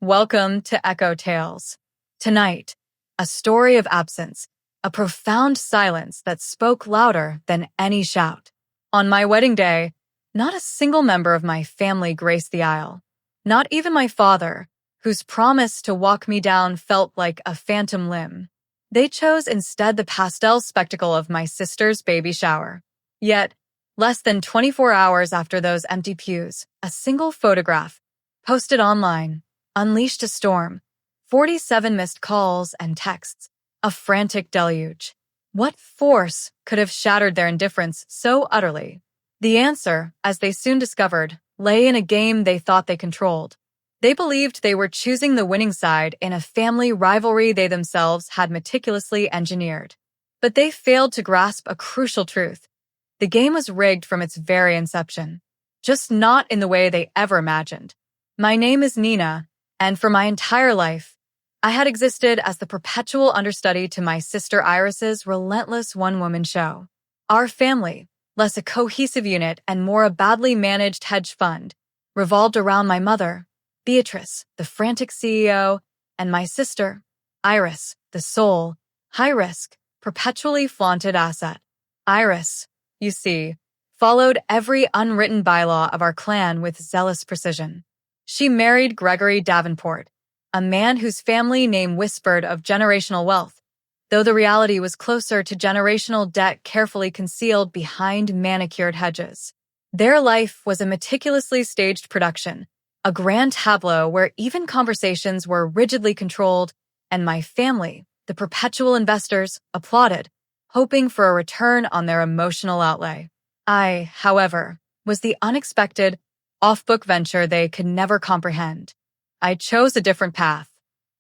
Welcome to Echo Tales. Tonight, a story of absence, a profound silence that spoke louder than any shout. On my wedding day, not a single member of my family graced the aisle. Not even my father, whose promise to walk me down felt like a phantom limb. They chose instead the pastel spectacle of my sister's baby shower. Yet, less than 24 hours after those empty pews, a single photograph, posted online, unleashed a storm, 47 missed calls and texts, a frantic deluge. What force could have shattered their indifference so utterly? The answer, as they soon discovered, lay in a game they thought they controlled. They believed they were choosing the winning side in a family rivalry they themselves had meticulously engineered. But they failed to grasp a crucial truth. The game was rigged from its very inception, just not in the way they ever imagined. My name is Nina, and for my entire life, I had existed as the perpetual understudy to my sister Iris's relentless one-woman show. Our family, less a cohesive unit and more a badly managed hedge fund, revolved around my mother, Beatrice, the frantic CEO, and my sister, Iris, the sole, high-risk, perpetually flaunted asset. Iris, you see, followed every unwritten bylaw of our clan with zealous precision. She married Gregory Davenport, a man whose family name whispered of generational wealth, though the reality was closer to generational debt carefully concealed behind manicured hedges. Their life was a meticulously staged production, a grand tableau where even conversations were rigidly controlled, and my family, the perpetual investors, applauded, hoping for a return on their emotional outlay. I, however, was the unexpected, off-book venture they could never comprehend. I chose a different path.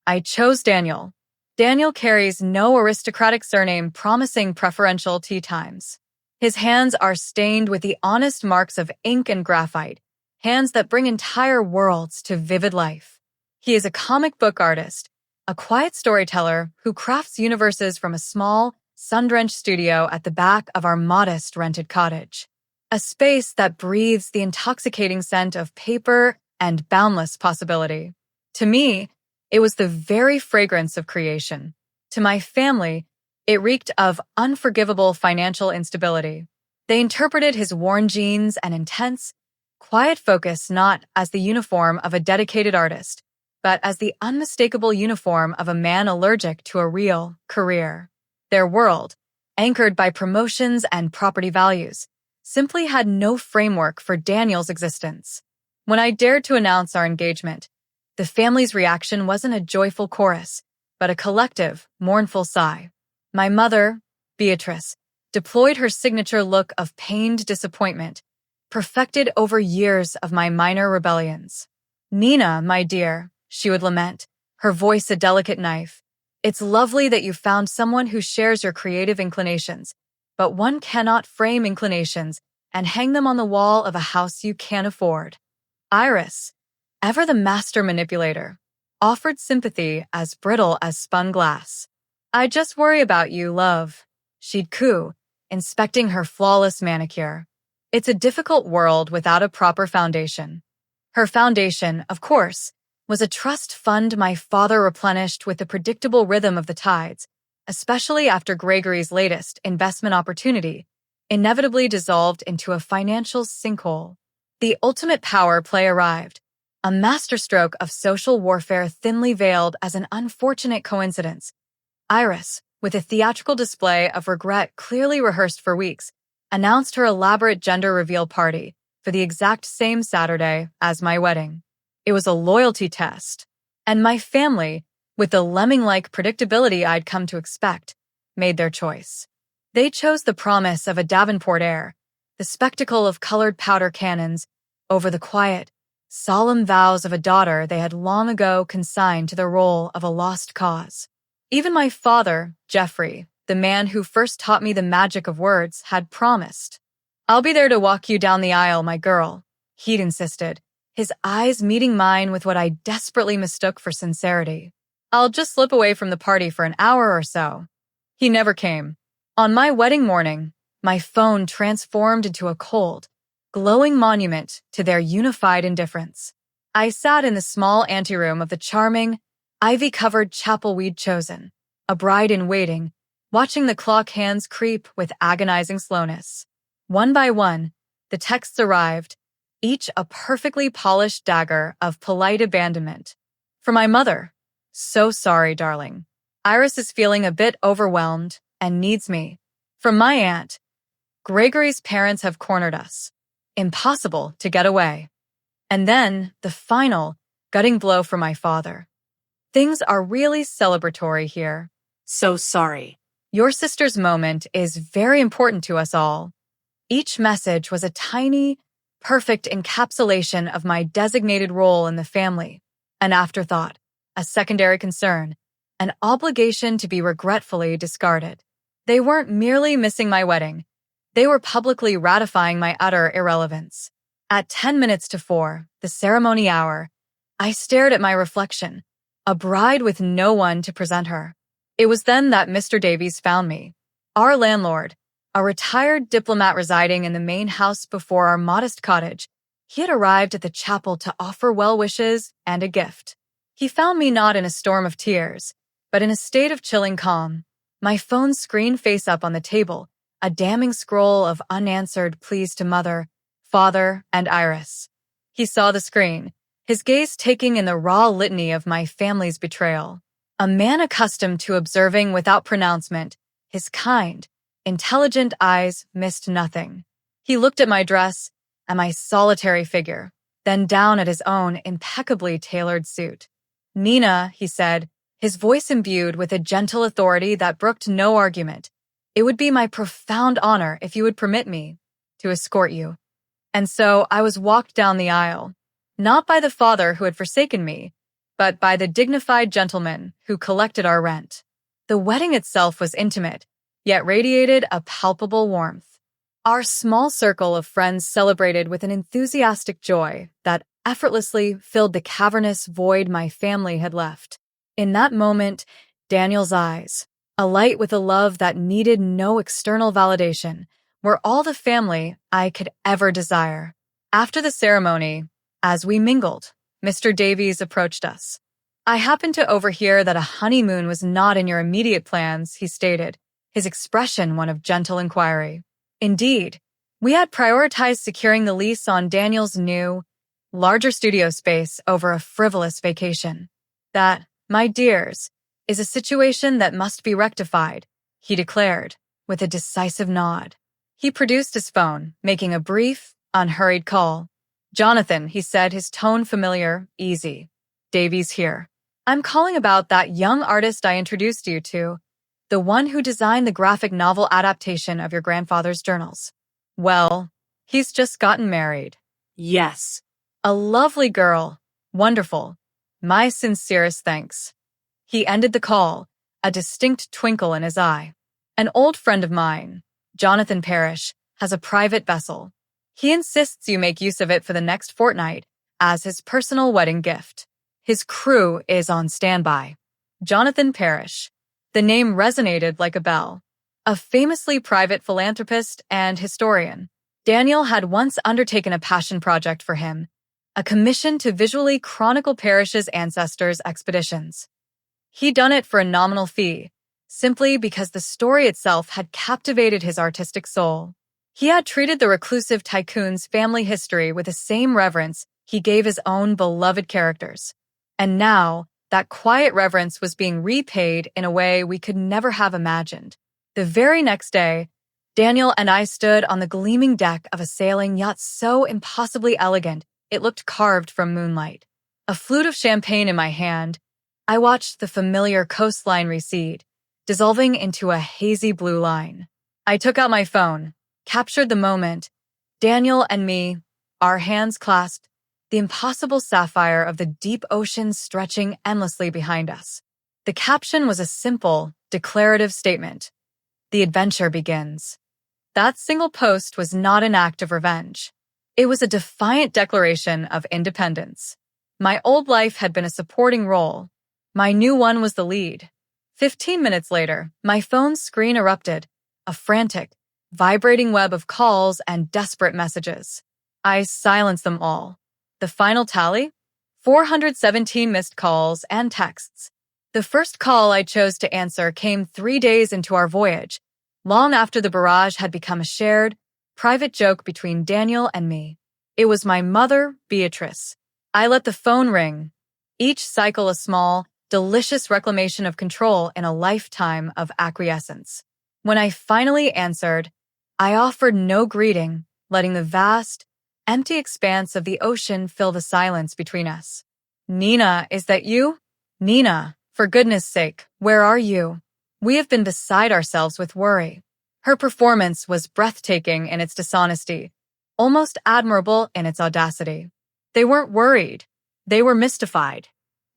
I chose Daniel. Daniel carries no aristocratic surname promising preferential tea times. His hands are stained with the honest marks of ink and graphite, hands that bring entire worlds to vivid life. He is a comic book artist, a quiet storyteller who crafts universes from a small, sun-drenched studio at the back of our modest rented cottage. A space that breathes the intoxicating scent of paper and boundless possibility. To me, it was the very fragrance of creation. To my family, it reeked of unforgivable financial instability. They interpreted his worn jeans and intense, quiet focus not as the uniform of a dedicated artist, but as the unmistakable uniform of a man allergic to a real career. Their world, anchored by promotions and property values, simply had no framework for Daniel's existence. When I dared to announce our engagement, the family's reaction wasn't a joyful chorus, but a collective, mournful sigh. My mother, Beatrice, deployed her signature look of pained disappointment, perfected over years of my minor rebellions. "Nina, my dear," she would lament, her voice a delicate knife. "It's lovely that you found someone who shares your creative inclinations, but one cannot frame inclinations and hang them on the wall of a house you can't afford." Iris, ever the master manipulator, offered sympathy as brittle as spun glass. "I just worry about you, love," she'd coo, inspecting her flawless manicure. It's a difficult world without a proper foundation. Her foundation, of course, was a trust fund my father replenished with the predictable rhythm of the tides, especially after Gregory's latest investment opportunity inevitably dissolved into a financial sinkhole. The ultimate power play arrived, a masterstroke of social warfare thinly veiled as an unfortunate coincidence. Iris, with a theatrical display of regret clearly rehearsed for weeks, announced her elaborate gender reveal party for the exact same Saturday as my wedding. It was a loyalty test, and my family, with the lemming-like predictability I'd come to expect, made their choice. They chose the promise of a Davenport heir, the spectacle of colored powder cannons, over the quiet, solemn vows of a daughter they had long ago consigned to the role of a lost cause. Even my father, Jeffrey, the man who first taught me the magic of words, had promised. "I'll be there to walk you down the aisle, my girl," he'd insisted, his eyes meeting mine with what I desperately mistook for sincerity. "I'll just slip away from the party for an hour or so." He never came. On my wedding morning, my phone transformed into a cold, glowing monument to their unified indifference. I sat in the small anteroom of the charming, ivy-covered chapel we'd chosen, a bride in waiting, watching the clock hands creep with agonizing slowness. One by one, the texts arrived, each a perfectly polished dagger of polite abandonment. For my mother, so sorry, darling. Iris is feeling a bit overwhelmed and needs me. From my aunt, Gregory's parents have cornered us. Impossible to get away. And then the final, gutting blow for my father. Things are really celebratory here. So sorry. Your sister's moment is very important to us all. Each message was a tiny, perfect encapsulation of my designated role in the family, an afterthought, a secondary concern, an obligation to be regretfully discarded. They weren't merely missing my wedding. They were publicly ratifying my utter irrelevance. At 10 minutes to 4, the ceremony hour, I stared at my reflection, a bride with no one to present her. It was then that Mr. Davies found me. Our landlord, a retired diplomat residing in the main house before our modest cottage, he had arrived at the chapel to offer well wishes and a gift. He found me not in a storm of tears, but in a state of chilling calm. My phone screen face up on the table, a damning scroll of unanswered pleas to mother, father, and Iris. He saw the screen, his gaze taking in the raw litany of my family's betrayal. A man accustomed to observing without pronouncement, his kind, intelligent eyes missed nothing. He looked at my dress and my solitary figure, then down at his own impeccably tailored suit. Nina, he said, his voice imbued with a gentle authority that brooked no argument. It would be my profound honor if you would permit me to escort you. And so I was walked down the aisle, not by the father who had forsaken me, but by the dignified gentleman who collected our rent. The wedding itself was intimate, yet radiated a palpable warmth. Our small circle of friends celebrated with an enthusiastic joy that effortlessly filled the cavernous void my family had left. In that moment, Daniel's eyes, alight with a love that needed no external validation, were all the family I could ever desire. After the ceremony, as we mingled, Mr. Davies approached us. I happened to overhear that a honeymoon was not in your immediate plans, he stated, his expression one of gentle inquiry. Indeed, we had prioritized securing the lease on Daniel's new, larger studio space over a frivolous vacation. That, my dears, is a situation that must be rectified, he declared, with a decisive nod. He produced his phone, making a brief, unhurried call. Jonathan, he said, his tone familiar, easy. Davies here. I'm calling about that young artist I introduced you to, the one who designed the graphic novel adaptation of your grandfather's journals. Well, he's just gotten married. Yes. A lovely girl. Wonderful. My sincerest thanks. He ended the call, a distinct twinkle in his eye. An old friend of mine, Jonathan Parrish, has a private vessel. He insists you make use of it for the next fortnight as his personal wedding gift. His crew is on standby. Jonathan Parrish. The name resonated like a bell. A famously private philanthropist and historian, Daniel had once undertaken a passion project for him, a commission to visually chronicle Parrish's ancestors' expeditions. He'd done it for a nominal fee, simply because the story itself had captivated his artistic soul. He had treated the reclusive tycoon's family history with the same reverence he gave his own beloved characters. And now, that quiet reverence was being repaid in a way we could never have imagined. The very next day, Daniel and I stood on the gleaming deck of a sailing yacht so impossibly elegant it looked carved from moonlight. A flute of champagne in my hand, I watched the familiar coastline recede, dissolving into a hazy blue line. I took out my phone, captured the moment, Daniel and me, our hands clasped, the impossible sapphire of the deep ocean stretching endlessly behind us. The caption was a simple, declarative statement. The adventure begins. That single post was not an act of revenge. It was a defiant declaration of independence. My old life had been a supporting role. My new one was the lead. 15 minutes later, my phone's screen erupted, a frantic, vibrating web of calls and desperate messages. I silenced them all. The final tally? 417 missed calls and texts. The first call I chose to answer came 3 days into our voyage, long after the barrage had become a shared, private joke between Daniel and me. It was my mother, Beatrice. I let the phone ring, each cycle a small, delicious reclamation of control in a lifetime of acquiescence. When I finally answered, I offered no greeting, letting the vast, empty expanse of the ocean fill the silence between us. Nina, is that you? Nina, for goodness sake, where are you? We have been beside ourselves with worry. Her performance was breathtaking in its dishonesty, almost admirable in its audacity. They weren't worried. They were mystified.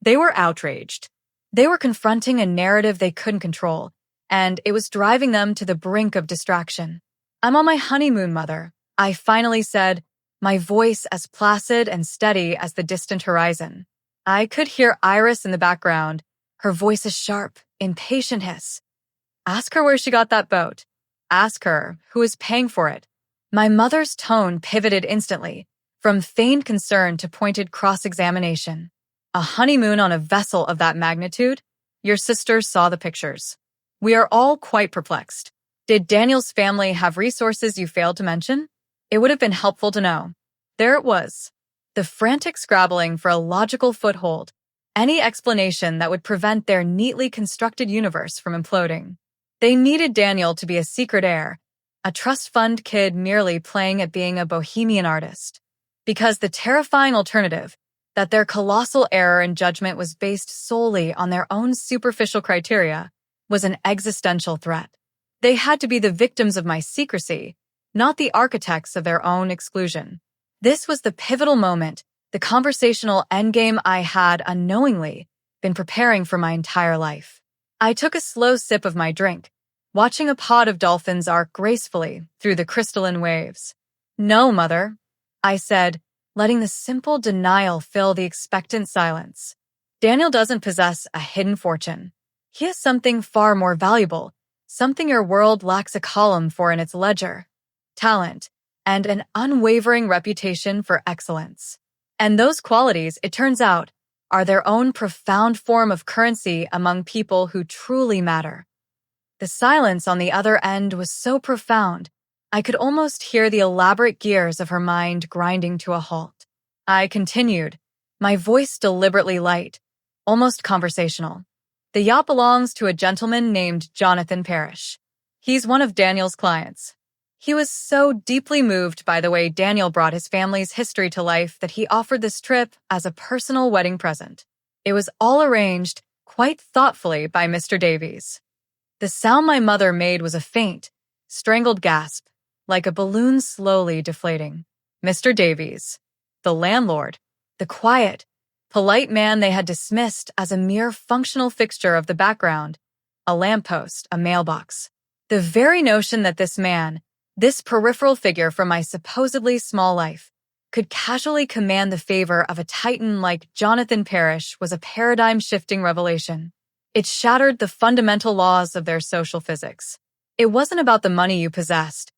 They were outraged. They were confronting a narrative they couldn't control, and it was driving them to the brink of distraction. I'm on my honeymoon, Mother, I finally said, my voice as placid and steady as the distant horizon. I could hear Iris in the background, her voice a sharp, impatient hiss. Ask her where she got that boat. Ask her who is paying for it. My mother's tone pivoted instantly, from feigned concern to pointed cross-examination. A honeymoon on a vessel of that magnitude? Your sisters saw the pictures. We are all quite perplexed. Did Daniel's family have resources you failed to mention? It would have been helpful to know. There it was. The frantic scrabbling for a logical foothold, any explanation that would prevent their neatly constructed universe from imploding. They needed Daniel to be a secret heir, a trust fund kid merely playing at being a bohemian artist. Because the terrifying alternative, that their colossal error in judgment was based solely on their own superficial criteria, was an existential threat. They had to be the victims of my secrecy, not the architects of their own exclusion. This was the pivotal moment, the conversational endgame I had unknowingly been preparing for my entire life. I took a slow sip of my drink, watching a pod of dolphins arc gracefully through the crystalline waves. No, Mother, I said, letting the simple denial fill the expectant silence. Daniel doesn't possess a hidden fortune. He has something far more valuable, something your world lacks a column for in its ledger. Talent, and an unwavering reputation for excellence. And those qualities, it turns out, are their own profound form of currency among people who truly matter. The silence on the other end was so profound, I could almost hear the elaborate gears of her mind grinding to a halt. I continued, my voice deliberately light, almost conversational. The yacht belongs to a gentleman named Jonathan Parrish. He's one of Daniel's clients. He was so deeply moved by the way Daniel brought his family's history to life that he offered this trip as a personal wedding present. It was all arranged, quite thoughtfully, by Mr. Davies. The sound my mother made was a faint, strangled gasp, like a balloon slowly deflating. Mr. Davies, the landlord, the quiet, polite man they had dismissed as a mere functional fixture of the background, a lamppost, a mailbox. The very notion that this man, this peripheral figure from my supposedly small life, could casually command the favor of a titan like Jonathan Parrish was a paradigm-shifting revelation. It shattered the fundamental laws of their social physics. It wasn't about the money you possessed.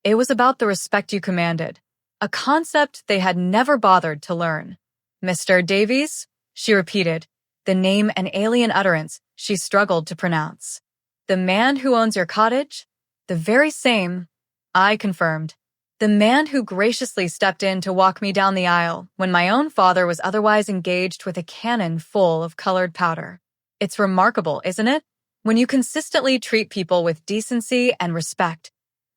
It was about the respect you commanded, a concept they had never bothered to learn. Mr. Davies, she repeated, the name an alien utterance she struggled to pronounce. The man who owns your cottage? The very same, I confirmed. The man who graciously stepped in to walk me down the aisle when my own father was otherwise engaged with a cannon full of colored powder. It's remarkable, isn't it? When you consistently treat people with decency and respect,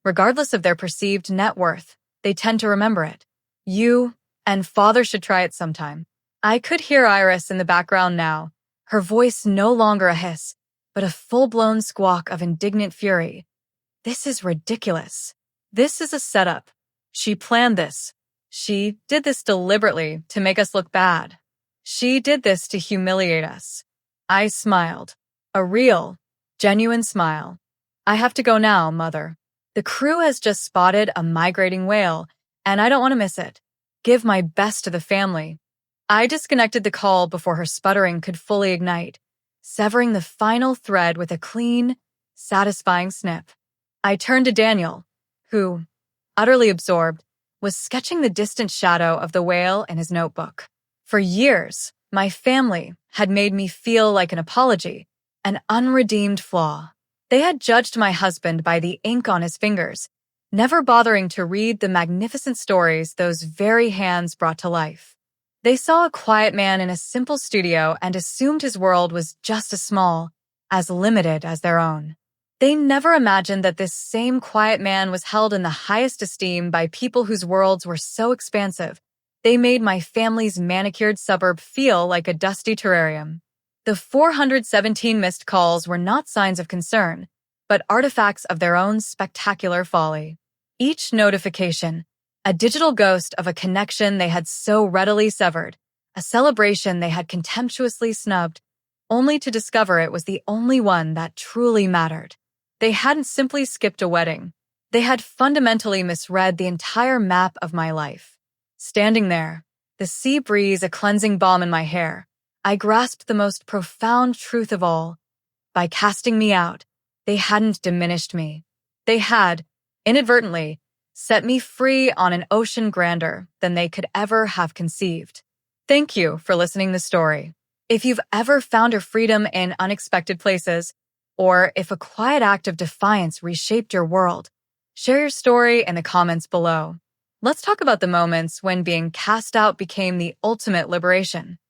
regardless of their perceived net worth, they tend to remember it. You and Father should try it sometime. I could hear Iris in the background now, her voice no longer a hiss, but a full-blown squawk of indignant fury. This is ridiculous. This is a setup. She planned this. She did this deliberately to make us look bad. She did this to humiliate us. I smiled. A real, genuine smile. I have to go now, Mother. The crew has just spotted a migrating whale, and I don't want to miss it. Give my best to the family. I disconnected the call before her sputtering could fully ignite, severing the final thread with a clean, satisfying snip. I turned to Daniel, who, utterly absorbed, was sketching the distant shadow of the whale in his notebook. For years, my family had made me feel like an apology, an unredeemed flaw. They had judged my husband by the ink on his fingers, never bothering to read the magnificent stories those very hands brought to life. They saw a quiet man in a simple studio and assumed his world was just as small, as limited as their own. They never imagined that this same quiet man was held in the highest esteem by people whose worlds were so expansive. They made my family's manicured suburb feel like a dusty terrarium. The 417 missed calls were not signs of concern, but artifacts of their own spectacular folly. Each notification, a digital ghost of a connection they had so readily severed, a celebration they had contemptuously snubbed, only to discover it was the only one that truly mattered. They hadn't simply skipped a wedding. They had fundamentally misread the entire map of my life. Standing there, the sea breeze a cleansing balm in my hair, I grasped the most profound truth of all. By casting me out, they hadn't diminished me. They had, inadvertently, set me free on an ocean grander than they could ever have conceived. Thank you for listening to the story. If you've ever found your freedom in unexpected places, or if a quiet act of defiance reshaped your world, share your story in the comments below. Let's talk about the moments when being cast out became the ultimate liberation.